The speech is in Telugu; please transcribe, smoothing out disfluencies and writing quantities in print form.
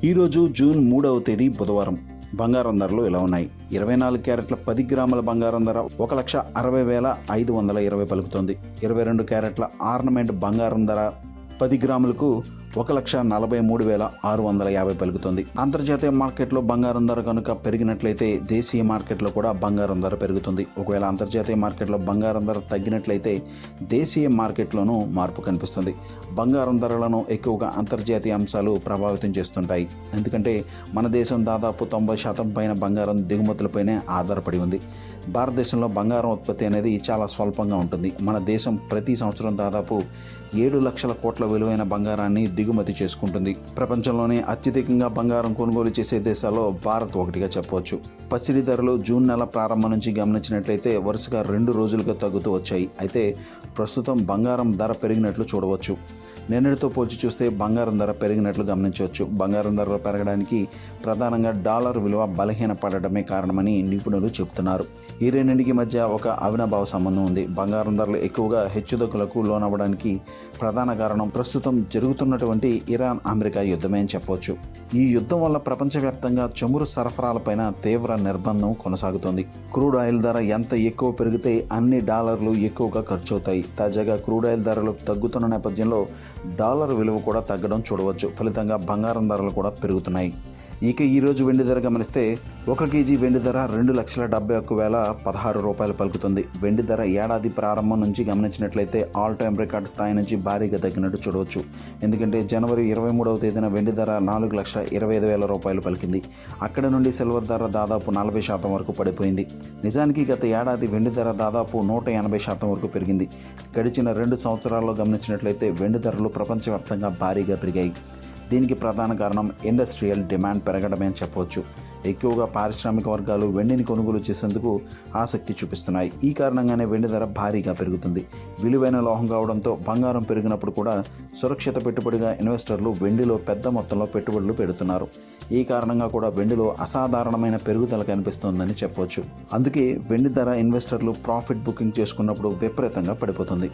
ఈరోజు జూన్ 3వ తేదీ బుధవారం. బంగారం ధరలు ఇలా ఉన్నాయి. 24 క్యారెట్ల 10 గ్రాముల బంగారం ధర 1,60,520 పలుకుతోంది. 22 క్యారెట్ల ఆర్నమెంట్ బంగారం ధర 10 గ్రాములకు 1,43,650 పలుకుతుంది. అంతర్జాతీయ మార్కెట్లో బంగారం ధర కనుక పెరిగినట్లయితే దేశీయ మార్కెట్లో కూడా బంగారం ధర పెరుగుతుంది. ఒకవేళ అంతర్జాతీయ మార్కెట్లో బంగారం ధర తగ్గినట్లయితే దేశీయ మార్కెట్లోనూ మార్పు కనిపిస్తుంది. బంగారం ధరలను ఎక్కువగా అంతర్జాతీయ అంశాలు ప్రభావితం చేస్తుంటాయి. ఎందుకంటే మన దేశం దాదాపు 90% పైన బంగారం దిగుమతులపైనే ఆధారపడి ఉంది. భారతదేశంలో బంగారం ఉత్పత్తి అనేది చాలా స్వల్పంగా ఉంటుంది. మన దేశం ప్రతి సంవత్సరం దాదాపు 7 లక్షల కోట్ల విలువైన బంగారాన్ని దిగుమతి చేసుకుంటుంది. ప్రపంచంలోనే అత్యధికంగా బంగారం కొనుగోలు చేసే దేశాల్లో భారత్ ఒకటిగా చెప్పవచ్చు. పసిడి ధరలు జూన్ నెల ప్రారంభం నుంచి గమనించినట్లయితే వరుసగా 2 రోజులుగా తగ్గుతూ వచ్చాయి. అయితే ప్రస్తుతం బంగారం ధర పెరిగినట్లు చూడవచ్చు. నిన్నటితో పోల్చి చూస్తే బంగారం ధర పెరిగినట్లు గమనించవచ్చు. బంగారం ధరలు పెరగడానికి ప్రధానంగా డాలర్ విలువ బలహీనపడటమే కారణమని నిపుణులు చెబుతున్నారు. ఈ రెండింటికి మధ్య ఒక అవినాభావ సంబంధం ఉంది. బంగారం ధరలు ఎక్కువగా హెచ్చుతగ్గులకు లోనవ్వడానికి ప్రధాన కారణం ప్రస్తుతం జరుగుతున్నటువంటి ఇరాన్ అమెరికా యుద్ధమే అని చెప్పవచ్చు. ఈ యుద్ధం వల్ల ప్రపంచవ్యాప్తంగా చమురు సరఫరాలపైన తీవ్ర నిర్బంధం కొనసాగుతోంది. క్రూడ్ ఆయిల్ ధర ఎంత ఎక్కువ పెరిగితే అన్ని డాలర్లు ఎక్కువగా ఖర్చు అవుతాయి. తాజాగా క్రూడ్ ఆయిల్ ధరలు తగ్గుతున్న నేపథ్యంలో డాలర్ విలువ కూడా తగ్గడం చూడవచ్చు. ఫలితంగా బంగారం ధరలు కూడా పెరుగుతున్నాయి. ఇక ఈరోజు వెండి ధర గమనిస్తే 1 కేజీ వెండి ధర 2,71,016 రూపాయలు పలుకుతుంది. వెండి ధర ఏడాది ప్రారంభం నుంచి గమనించినట్లయితే ఆల్ టైమ్ రికార్డు స్థాయి నుంచి భారీగా తగ్గినట్టు చూడవచ్చు. ఎందుకంటే జనవరి 23వ తేదీన వెండి ధర 4,25,000 రూపాయలు పలికింది. అక్కడ నుండి సిల్వర్ ధర దాదాపు 40% వరకు పడిపోయింది. నిజానికి గత ఏడాది వెండి ధర దాదాపు 180% వరకు పెరిగింది. గడిచిన 2 సంవత్సరాల్లో గమనించినట్లయితే వెండి ధరలు ప్రపంచవ్యాప్తంగా భారీగా పెరిగాయి. దీనికి ప్రధాన కారణం ఇండస్ట్రియల్ డిమాండ్ పెరగడమే అని చెప్పవచ్చు. ఎక్కువగా పారిశ్రామిక వర్గాలు వెండిని కొనుగోలు చేసేందుకు ఆసక్తి చూపిస్తున్నాయి. ఈ కారణంగానే వెండి ధర భారీగా పెరుగుతుంది. విలువైన లోహం కావడంతో బంగారం పెరిగినప్పుడు కూడా సురక్షిత పెట్టుబడిగా ఇన్వెస్టర్లు వెండిలో పెద్ద మొత్తంలో పెట్టుబడులు పెడుతున్నారు. ఈ కారణంగా కూడా వెండిలో అసాధారణమైన పెరుగుదల కనిపిస్తోందని చెప్పవచ్చు. అందుకే వెండి ధర ఇన్వెస్టర్లు ప్రాఫిట్ బుకింగ్ చేసుకున్నప్పుడు విపరీతంగా పడిపోతుంది.